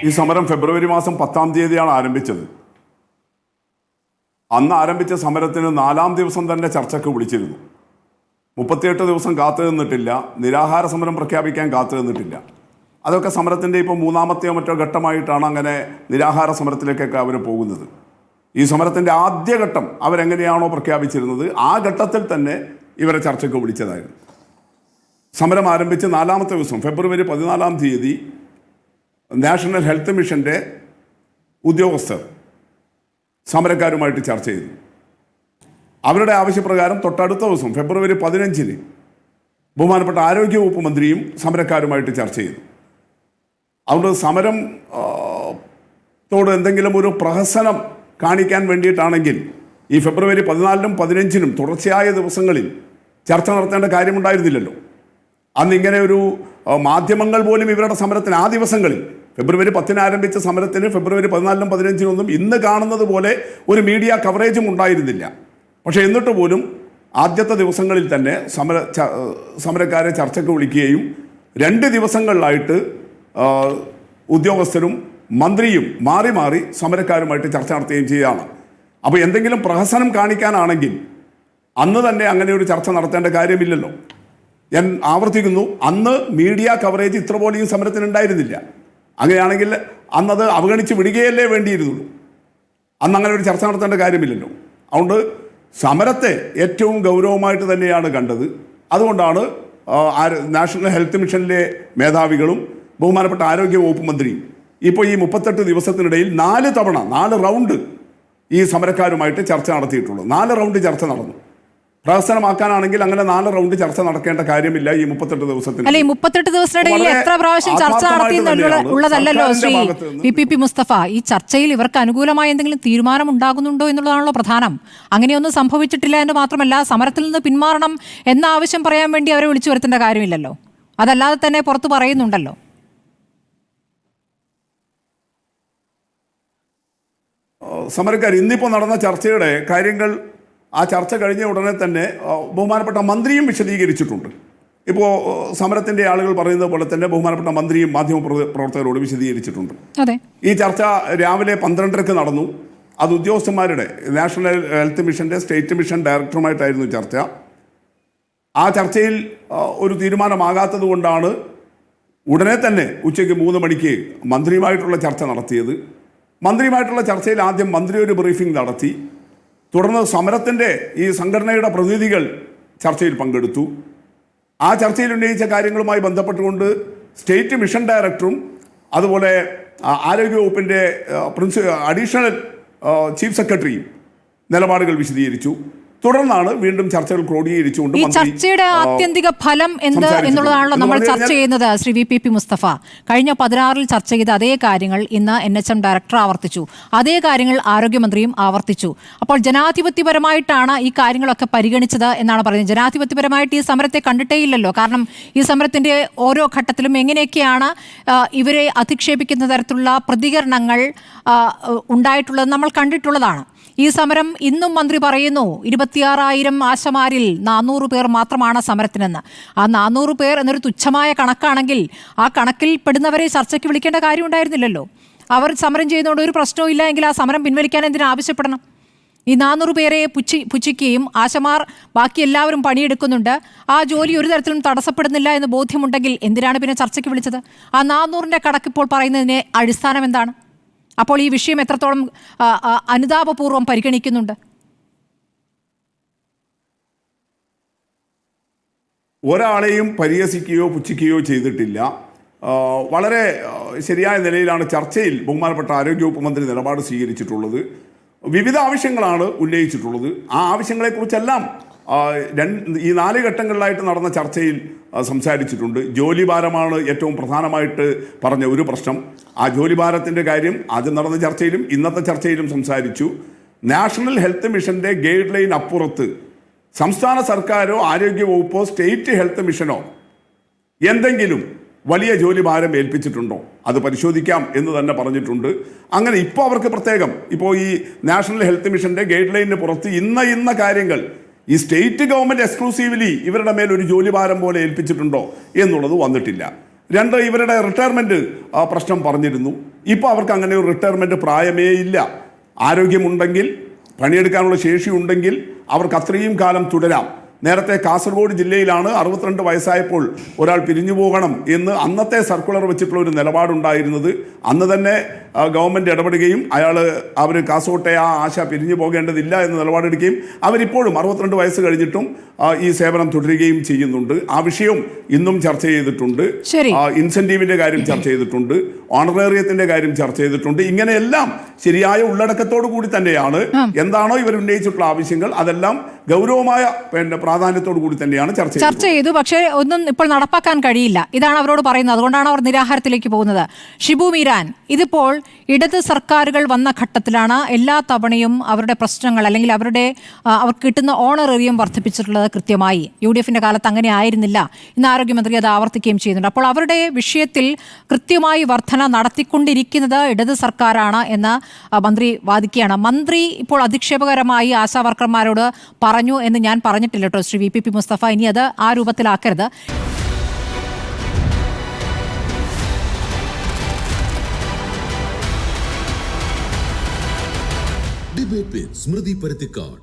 ഈ സമരം ഫെബ്രുവരി മാസം 10-ാം തീയതിയാണ് ആരംഭിച്ചത്. അന്ന് ആരംഭിച്ച സമരത്തിന് 4-ാം ദിവസം തന്നെ ചർച്ചയ്ക്ക് വിളിച്ചിരുന്നു. 38 ദിവസം കാത്തു നിന്നിട്ടില്ല. നിരാഹാര സമരം പ്രഖ്യാപിക്കാൻ കാത്തു നിന്നിട്ടില്ല. അതൊക്കെ സമരത്തിൻ്റെ ഇപ്പോൾ 3-ാമത്തെയോ മറ്റോ ഘട്ടമായിട്ടാണ് അങ്ങനെ നിരാഹാര സമരത്തിലേക്കൊക്കെ അവർ പോകുന്നത്. ഈ സമരത്തിൻ്റെ ആദ്യഘട്ടം അവരെങ്ങനെയാണോ പ്രഖ്യാപിച്ചിരുന്നത് ആ ഘട്ടത്തിൽ തന്നെ ഇവരെ ചർച്ചയ്ക്ക് വിളിച്ചതായിരുന്നു. സമരം ആരംഭിച്ച് 4-ാമത്തെ ദിവസം ഫെബ്രുവരി 14-ാം തീയതി നാഷണൽ ഹെൽത്ത് മിഷൻ്റെ ഉദ്യോഗസ്ഥർ സമരക്കാരുമായിട്ട് ചർച്ച ചെയ്തു. അവരുടെ ആവശ്യപ്രകാരം തൊട്ടടുത്ത ദിവസം ഫെബ്രുവരി 15-ന് ബഹുമാനപ്പെട്ട ആരോഗ്യവകുപ്പ് മന്ത്രിയും സമരക്കാരുമായിട്ട് ചർച്ച ചെയ്തു. അതുകൊണ്ട് സമരം ത്തോട് എന്തെങ്കിലും ഒരു പ്രഹസനം കാണിക്കാൻ വേണ്ടിയിട്ടാണെങ്കിൽ ഈ ഫെബ്രുവരി 14-നും 15-നും തുടർച്ചയായ ദിവസങ്ങളിൽ ചർച്ച നടത്തേണ്ട കാര്യമുണ്ടായിരുന്നില്ലല്ലോ. അന്ന് ഇങ്ങനെ ഒരു മാധ്യമങ്ങൾ പോലും ഇവരുടെ സമരത്തിന് ആ ദിവസങ്ങളിൽ ഫെബ്രുവരി 10-ന് ആരംഭിച്ച സമരത്തിന് ഫെബ്രുവരി 14-നും 15-നും ഇന്ന് കാണുന്നത് പോലെ ഒരു മീഡിയ കവറേജും ഉണ്ടായിരുന്നില്ല. പക്ഷേ എന്നിട്ട് പോലും ആദ്യത്തെ ദിവസങ്ങളിൽ തന്നെ സമരക്കാരെ ചർച്ചയ്ക്ക് വിളിക്കുകയും 2 ദിവസങ്ങളിലായിട്ട് ഉദ്യോഗസ്ഥരും മന്ത്രിയും മാറി മാറി സമരക്കാരുമായിട്ട് ചർച്ച നടത്തുകയും ചെയ്യുകയാണ്. അപ്പോൾ എന്തെങ്കിലും പ്രഹസനം കാണിക്കാനാണെങ്കിൽ അന്ന് തന്നെ അങ്ങനെ ഒരു ചർച്ച നടത്തേണ്ട കാര്യമില്ലല്ലോ. ഞാൻ ആവർത്തിക്കുന്നു, അന്ന് മീഡിയ കവറേജ് ഇത്ര പോലും ഈ സമരത്തിനുണ്ടായിരുന്നില്ല. അങ്ങനെയാണെങ്കിൽ അന്നത് അവഗണിച്ച് വിടുകയല്ലേ വേണ്ടിയിരുന്നുള്ളൂ. അന്ന് അങ്ങനെ ഒരു ചർച്ച നടത്തേണ്ട കാര്യമില്ലല്ലോ. അതുകൊണ്ട് സമരത്തെ ഏറ്റവും ഗൗരവമായിട്ട് തന്നെയാണ് കണ്ടത്. അതുകൊണ്ടാണ് നാഷണൽ ഹെൽത്ത് മിഷനിലെ മേധാവികളും ബഹുമാനപ്പെട്ട ആരോഗ്യ വകുപ്പ് മന്ത്രിയും ഇപ്പോൾ ഈ 38 ദിവസത്തിനിടയിൽ 4 റൗണ്ട് ഈ സമരക്കാരുമായിട്ട് ചർച്ച നടത്തിയിട്ടുള്ളൂ. 4 റൗണ്ട് ചർച്ച നടന്നു. പ്രഹസനമാക്കാനാണെങ്കിൽ അങ്ങനെ 4 റൗണ്ട് ചർച്ച നടക്കേണ്ട കാര്യമില്ല. ഈ 38 ദിവസത്തിന് അല്ല, ഈ 38 ദിവസത്തിനിടയിൽ എത്ര പ്രാവശ്യം ചർച്ച നടത്തി ഉള്ളതല്ലോ ശ്രീ പി മുസ്തഫ. ഈ ചർച്ചയിൽ ഇവർക്ക് അനുകൂലമായ എന്തെങ്കിലും തീരുമാനം ഉണ്ടാകുന്നുണ്ടോ എന്നുള്ളതാണല്ലോ പ്രധാനം. അങ്ങനെയൊന്നും സംഭവിച്ചിട്ടില്ല എന്ന് മാത്രമല്ല, സമരത്തിൽ നിന്ന് പിന്മാറണം എന്ന ആവശ്യം പറയാൻ വേണ്ടി അവരെ വിളിച്ചു വരുത്തേണ്ട കാര്യമില്ലല്ലോ. അതല്ലാതെ തന്നെ പുറത്ത് പറയുന്നുണ്ടല്ലോ. സമരക്കാർ ഇന്നിപ്പോൾ നടന്ന ചർച്ചയുടെ കാര്യങ്ങൾ ആ ചർച്ച കഴിഞ്ഞ ഉടനെ തന്നെ ബഹുമാനപ്പെട്ട മന്ത്രിയും വിശദീകരിച്ചിട്ടുണ്ട്. ഇപ്പോൾ സമരത്തിൻ്റെ ആളുകൾ പറയുന്നത് പോലെ തന്നെ ബഹുമാനപ്പെട്ട മന്ത്രിയും മാധ്യമ പ്രവർത്തകരോട് വിശദീകരിച്ചിട്ടുണ്ട്. ഈ ചർച്ച രാവിലെ 12:30 നടന്നു. അത് ഉദ്യോഗസ്ഥന്മാരുടെ നാഷണൽ ഹെൽത്ത് മിഷൻ്റെ സ്റ്റേറ്റ് മിഷൻ ഡയറക്ടറുമായിട്ടായിരുന്നു ചർച്ച. ആ ചർച്ചയിൽ ഒരു തീരുമാനമാകാത്തത് കൊണ്ടാണ് ഉടനെ തന്നെ ഉച്ചയ്ക്ക് 3 മണിക്ക് മന്ത്രിയുമായിട്ടുള്ള ചർച്ച നടത്തിയത്. മന്ത്രിയുമായിട്ടുള്ള ചർച്ചയിൽ ആദ്യം മന്ത്രി ഒരു ബ്രീഫിംഗ് നടത്തി. തുടർന്ന് സമരത്തിൻ്റെ ഈ സംഘടനയുടെ പ്രതിനിധികൾ ചർച്ചയിൽ പങ്കെടുത്തു. ആ ചർച്ചയിൽ ഉന്നയിച്ച കാര്യങ്ങളുമായി ബന്ധപ്പെട്ടുകൊണ്ട് സ്റ്റേറ്റ് മിഷൻ ഡയറക്ടറും അതുപോലെ ആരോഗ്യവകുപ്പിൻ്റെ അഡീഷണൽ ചീഫ് സെക്രട്ടറിയും നിലപാടുകൾ വിശദീകരിച്ചു. തുടർന്നാണ് വീണ്ടും ചർച്ചകൾ ക്രോഡീകരിച്ചുകൊണ്ട് ഈ ചർച്ചയുടെ ആത്യന്തിക ഫലം എന്ത് എന്നുള്ളതാണല്ലോ നമ്മൾ ചർച്ച ചെയ്യുന്നത്. ശ്രീ പി മുസ്തഫ, കഴിഞ്ഞ 16-ൽ ചർച്ച ചെയ്ത അതേ കാര്യങ്ങൾ ഇന്ന് NHM ഡയറക്ടർ ആവർത്തിച്ചു. അതേ കാര്യങ്ങൾ ആരോഗ്യമന്ത്രിയും ആവർത്തിച്ചു. അപ്പോൾ ജനാധിപത്യപരമായിട്ടാണ് ഈ കാര്യങ്ങളൊക്കെ പരിഗണിച്ചത് എന്നാണ് പറയുന്നത്. ജനാധിപത്യപരമായിട്ട് ഈ സമരത്തെ കണ്ടിട്ടേയില്ലല്ലോ. കാരണം ഈ സമരത്തിന്റെ ഓരോ ഘട്ടത്തിലും എങ്ങനെയൊക്കെയാണ് ഇവരെ അധിക്ഷേപിക്കുന്ന തരത്തിലുള്ള പ്രതികരണങ്ങൾ ഉണ്ടായിട്ടുള്ളത് നമ്മൾ കണ്ടിട്ടുള്ളതാണ്. ഈ സമരം ഇന്നും മന്ത്രി പറയുന്നു 26,000 ആശമാരിൽ 400 പേർ മാത്രമാണ് സമരത്തിനെന്ന്. ആ 400 പേർ എന്നൊരു തുച്ഛമായ കണക്കാണെങ്കിൽ ആ കണക്കിൽ പെടുന്നവരെ ചർച്ചയ്ക്ക് വിളിക്കേണ്ട കാര്യം ഉണ്ടായിരുന്നില്ലല്ലോ. അവർ സമരം ചെയ്യുന്നതുകൊണ്ട് ഒരു പ്രശ്നവും ഇല്ല എങ്കിൽ ആ സമരം പിൻവലിക്കാൻ എന്തിനാ ആവശ്യപ്പെടണം? ഈ 400 പേരെ പുച്ഛിക്കുകയും ആശമാർ ബാക്കി എല്ലാവരും പണിയെടുക്കുന്നുണ്ട്, ആ ജോലി ഒരു തരത്തിലും തടസ്സപ്പെടുന്നില്ല എന്ന് ബോധ്യമുണ്ടെങ്കിൽ എന്തിനാണ് പിന്നെ ചർച്ചയ്ക്ക് വിളിച്ചത്? ആ 400-ന്റെ കണക്കിപ്പോൾ പറയുന്നതിന് അടിസ്ഥാനം എന്താണ്? അപ്പോൾ ഈ വിഷയം എത്രത്തോളം അനുതാപപൂർവ്വം പരിഗണിക്കുന്നുണ്ട്? ഒരാളെയും പരിഹസിക്കുകയോ പുച്ഛിക്കുകയോ ചെയ്തിട്ടില്ല. വളരെ ശരിയായ നിലയിലാണ് ചർച്ചയിൽ ബഹുമാനപ്പെട്ട ആരോഗ്യവകുപ്പ് മന്ത്രി നിലപാട് സ്വീകരിച്ചിട്ടുള്ളത്. വിവിധ ആവശ്യങ്ങളാണ് ഉന്നയിച്ചിട്ടുള്ളത്. ആ ആവശ്യങ്ങളെക്കുറിച്ചെല്ലാം ഈ 4 ഘട്ടങ്ങളിലായിട്ട് നടന്ന ചർച്ചയിൽ സംസാരിച്ചിട്ടുണ്ട്. ജോലിഭാരമാണ് ഏറ്റവും പ്രധാനമായിട്ട് പറഞ്ഞ ഒരു പ്രശ്നം. ആ ജോലിഭാരത്തിൻ്റെ കാര്യം ആദ്യം നടന്ന ചർച്ചയിലും ഇന്നത്തെ ചർച്ചയിലും സംസാരിച്ചു. നാഷണൽ ഹെൽത്ത് മിഷൻ്റെ ഗൈഡ് ലൈൻ അപ്പുറത്ത് സംസ്ഥാന സർക്കാരോ ആരോഗ്യവകുപ്പോ സ്റ്റേറ്റ് ഹെൽത്ത് മിഷനോ എന്തെങ്കിലും വലിയ ജോലിഭാരം ഏൽപ്പിച്ചിട്ടുണ്ടോ അത് പരിശോധിക്കാം എന്ന് തന്നെ പറഞ്ഞിട്ടുണ്ട്. അങ്ങനെ ഇപ്പോൾ അവർക്ക് പ്രത്യേകം ഇപ്പോൾ ഈ നാഷണൽ ഹെൽത്ത് മിഷൻ്റെ ഗൈഡ് ലൈനിന് പുറത്ത് ഇന്ന കാര്യങ്ങൾ ഈ സ്റ്റേറ്റ് ഗവൺമെൻറ് എക്സ്ക്ലൂസീവ്ലി ഇവരുടെ മേൽ ഒരു ജോലിഭാരം പോലെ ഏൽപ്പിച്ചിട്ടുണ്ടോ എന്നുള്ളത് വന്നിട്ടില്ല. രണ്ട്, ഇവരുടെ റിട്ടയർമെൻറ്റ് പ്രശ്നം പറഞ്ഞിരുന്നു. ഇപ്പോൾ അവർക്ക് അങ്ങനെ ഒരു റിട്ടയർമെൻറ്റ് പ്രായമേ ഇല്ല. ആരോഗ്യമുണ്ടെങ്കിൽ, പണിയെടുക്കാനുള്ള ശേഷിയുണ്ടെങ്കിൽ അവർക്ക് അത്രയും കാലം തുടരാം. നേരത്തെ കാസർഗോഡ് ജില്ലയിലാണ് 62 വയസ്സായപ്പോൾ ഒരാൾ പിരിഞ്ഞു പോകണം എന്ന് അന്നത്തെ സർക്കുലർ വെച്ചിട്ടുള്ള ഒരു നിലപാടുണ്ടായിരുന്നത്. അന്ന് തന്നെ ഗവൺമെൻറ് ഇടപെടുകയും അവർ കാസർകോട്ടെ ആ ആശ പിരിഞ്ഞു പോകേണ്ടതില്ല എന്ന് നിലപാടെടുക്കുകയും അവരിപ്പോഴും 62 വയസ്സ് കഴിഞ്ഞിട്ടും ഈ സേവനം തുടരുകയും ചെയ്യുന്നുണ്ട്. ആ വിഷയം ഇന്നും ചർച്ച ചെയ്തിട്ടുണ്ട്. ഇൻസെന്റീവിന്റെ കാര്യം ചർച്ച ചെയ്തിട്ടുണ്ട്. ഓണറേറിയത്തിന്റെ കാര്യം ചർച്ച ചെയ്തിട്ടുണ്ട്. ഇങ്ങനെയെല്ലാം ശരിയായ ഉള്ളടക്കത്തോടു കൂടി തന്നെയാണ് എന്താണോ ഇവർ ഉന്നയിച്ചിട്ടുള്ള ആവശ്യങ്ങൾ അതെല്ലാം ഗൗരവമായ പ്രാധാന്യത്തോടു കൂടി തന്നെയാണ് ചർച്ച ചെയ്തു. പക്ഷേ ഒന്നും ഇപ്പോൾ നടപ്പാക്കാൻ കഴിയില്ല. ഇതാണ് അവരോട് പറയുന്നത്. അതുകൊണ്ടാണ് അവർ നിരാഹാരത്തിലേക്ക് പോകുന്നത്. ഷിബു മീരാൻ, ഇതിപ്പോൾ ഇടത് സർക്കാരുകൾ വന്ന ഘട്ടത്തിലാണ് എല്ലാ തവണയും അവരുടെ പ്രശ്നങ്ങൾ അല്ലെങ്കിൽ അവർക്ക് കിട്ടുന്ന ഓണറേറിയം വർദ്ധിപ്പിച്ചിട്ടുള്ളത്. കൃത്യമായി UDFന്റെ കാലത്ത് അങ്ങനെ ആയിരുന്നില്ല. ഇന്ന് ആരോഗ്യമന്ത്രി അത് ആവർത്തിക്കുകയും ചെയ്യുന്നുണ്ട്. അപ്പോൾ അവരുടെ വിഷയത്തിൽ കൃത്യമായി വർധന നടത്തിക്കൊണ്ടിരിക്കുന്നത് ഇടത് സർക്കാരാണ് എന്ന് മന്ത്രി വാദിക്കുകയാണ്. മന്ത്രി ഇപ്പോൾ അധിക്ഷേപകരമായി ആശാവർക്കർമാരോട് പറഞ്ഞു എന്ന് ഞാൻ പറഞ്ഞിട്ടില്ല കേട്ടോ ശ്രീ VPP മുസ്തഫ. ഇനി അത് ആ രൂപത്തിലാക്കരുത്. ഡിബേറ്റ് വിത്ത് സ്മൃതി പരുത്തിക്കാട്.